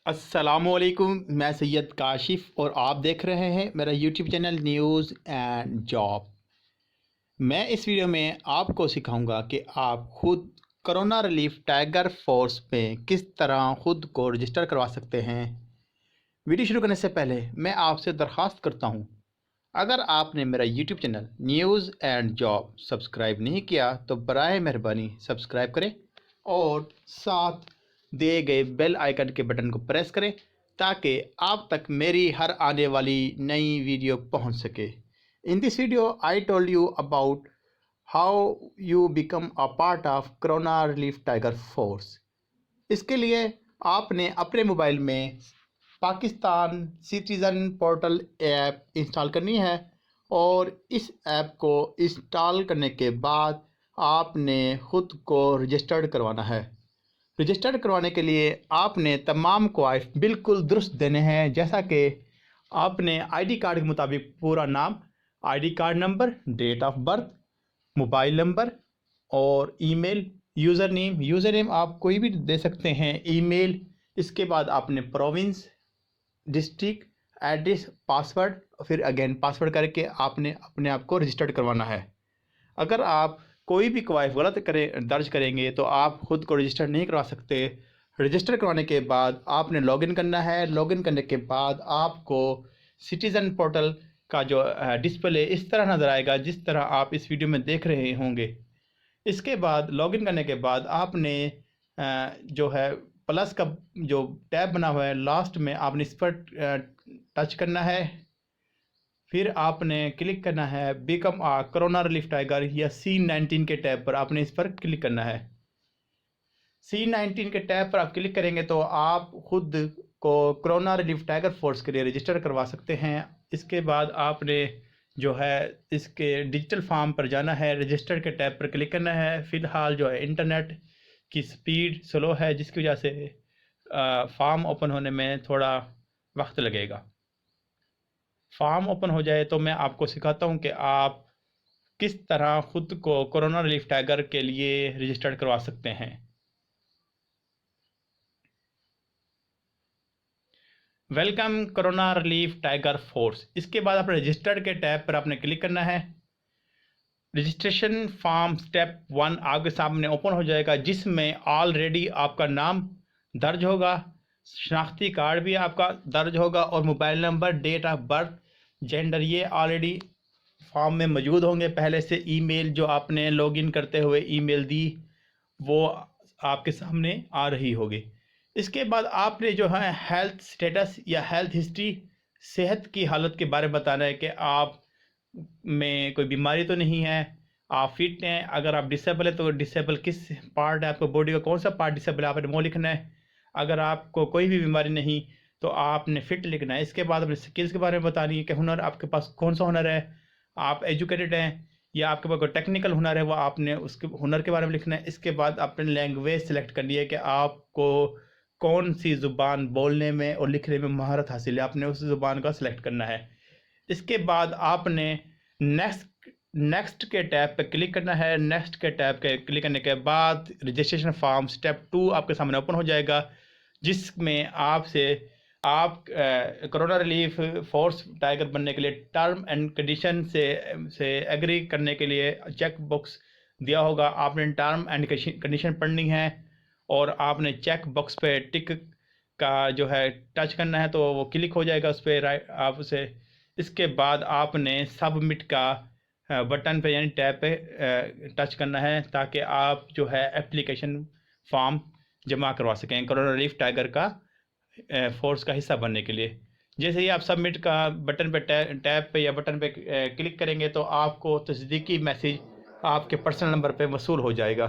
السلام علیکم، میں سید کاشف اور آپ دیکھ رہے ہیں میرا YouTube channel news and job. میں اس ویڈیو میں آپ کو سکھاؤں گا کہ آپ خود کرونا ریلیف ٹائیگر فورس میں کس طرح خود کو رجسٹر کروا سکتے ہیں۔ ویڈیو شروع کرنے سے پہلے میں آپ سے درخواست کرتا ہوں، اگر آپ نے میرا YouTube channel news and job subscribe نہیں کیا تو برائے مہربانی سبسکرائب کریں اور ساتھ دیے گئے بیل آئیکن کے بٹن کو پریس کریں تاکہ آپ تک میری ہر آنے والی نئی ویڈیو پہنچ سکے۔ In this video, I told you about how you become a part of Corona Relief Tiger Force۔ اس کے لیے آپ نے اپنے موبائل میں Pakistan citizen portal app install کرنی ہے، اور اس ایپ کو انسٹال کرنے کے بعد آپ نے خود کو رجسٹرڈ کروانا ہے۔ رجسٹرڈ کروانے کے لیے آپ نے تمام کوائف بالکل درست دینے ہیں، جیسا کہ آپ نے آئی ڈی کارڈ کے مطابق پورا نام، I D card number, date of birth, mobile number اور ای میل، یوزر نیم آپ کوئی بھی دے سکتے ہیں، ای میل۔ اس کے بعد آپ نے پروونس، ڈسٹرکٹ، ایڈریس، پاسورڈ، پھر اگین پاسورڈ کر کے آپ نے اپنے آپ کو رجسٹرڈ کروانا ہے۔ اگر آپ کوئی بھی کوائف غلط درج کریں گے تو آپ خود کو رجسٹر نہیں کروا سکتے۔ رجسٹر کروانے کے بعد آپ نے لاگ ان کرنا ہے۔ لاگ ان کرنے کے بعد آپ کو سٹیزن پورٹل کا جو ڈسپلے اس طرح نظر آئے گا جس طرح آپ اس ویڈیو میں دیکھ رہے ہوں گے۔ اس کے بعد لاگ ان کرنے کے بعد آپ نے جو ہے پلس کا جو ٹیب بنا ہوا ہے لاسٹ میں، آپ نے اس پر ٹچ کرنا ہے، پھر آپ نے کلک کرنا ہے بیکم آ کرونا ریلیف ٹائیگر یا C19 کے ٹیب پر آپ نے اس پر کلک کرنا ہے۔ C19 کے ٹیب پر آپ کلک کریں گے تو آپ خود کو کرونا ریلیف ٹائیگر فورس کے لیے رجسٹر کروا سکتے ہیں۔ اس کے بعد آپ نے جو ہے اس کے ڈیجیٹل فارم پر جانا ہے، رجسٹر کے ٹیب پر کلک کرنا ہے۔ فی الحال جو ہے انٹرنیٹ کی سپیڈ سلو ہے، جس کی وجہ سے فارم اوپن ہونے میں تھوڑا وقت لگے گا۔ فارم اوپن ہو جائے تو میں آپ کو سکھاتا ہوں کہ آپ کس طرح خود کو کرونا ریلیف ٹائیگر کے لیے رجسٹرڈ کروا سکتے ہیں۔ Welcome corona relief tiger force. اس کے بعد آپ رجسٹرڈ کے ٹیب پر آپ نے کلک کرنا ہے۔ رجسٹریشن فارم سٹیپ 1 آپ کے سامنے اوپن ہو جائے گا، جس میں آلریڈی آپ کا نام درج ہوگا، شناختی کارڈ بھی آپ کا درج ہوگا، اور mobile number, date of birth, gender, یہ آلریڈی فارم میں موجود ہوں گے پہلے سے۔ ای میل جو آپ نے لاگ ان کرتے ہوئے ای میل دی وہ آپ کے سامنے آ رہی ہوگی۔ اس کے بعد آپ نے جو ہے ہیلتھ سٹیٹس یا ہیلتھ ہسٹری، صحت کی حالت کے بارے میں بتانا ہے کہ آپ میں کوئی بیماری تو نہیں ہے، آپ فٹ ہیں۔ اگر آپ ڈسیبل ہے تو ڈسیبل کس پارٹ ہے، آپ کو باڈی کا کون سا پارٹ ڈسیبل ہے آپ نے وہ لکھنا ہے۔ اگر آپ کو کوئی بھی بیماری نہیں تو آپ نے فٹ لکھنا ہے۔ اس کے بعد اپنے سکلز کے بارے میں بتانی ہے کہ ہنر آپ کے پاس کون سا ہنر ہے، آپ ایجوکیٹڈ ہیں یا آپ کے پاس کوئی ٹیکنیکل ہنر ہے، وہ آپ نے اس کے ہنر کے بارے میں لکھنا ہے۔ اس کے بعد اپنے لینگویج سلیکٹ کرنی ہے کہ آپ کو کون سی زبان بولنے میں اور لکھنے میں مہارت حاصل ہے، آپ نے اس زبان کا سلیکٹ کرنا ہے۔ اس کے بعد آپ نے نیکسٹ کے ٹیب پہ کلک کرنا ہے۔ نیکسٹ کے ٹیب پہ کلک کرنے کے بعد رجسٹریشن فارم سٹیپ 2 آپ کے سامنے اوپن ہو جائے گا، جس میں آپ کرونا ریلیف فورس ٹائیگر بننے کے لیے ٹرم اینڈ کنڈیشن سے ایگری کرنے کے لیے چیک باکس دیا ہوگا۔ آپ نے ٹرم اینڈ کنڈیشن پڑھنی ہے اور آپ نے چیک باکس پہ ٹک کا جو ہے ٹچ کرنا ہے تو وہ کلک ہو جائے گا اس پہ، آپ اسے۔ اس کے بعد آپ نے سبمٹ کا بٹن پہ یعنی ٹیب پہ ٹچ کرنا ہے تاکہ آپ جو ہے اپلیکیشن فارم جمع کروا سکیں کرونا ریلیف ٹائیگر کا فورس کا حصہ بننے کے لیے۔ جیسے ہی آپ سبمٹ کا بٹن پہ ٹیب پہ یا بٹن پہ کلک کریں گے تو آپ کو تصدیقی میسیج آپ کے پرسنل نمبر پہ وصول ہو جائے گا۔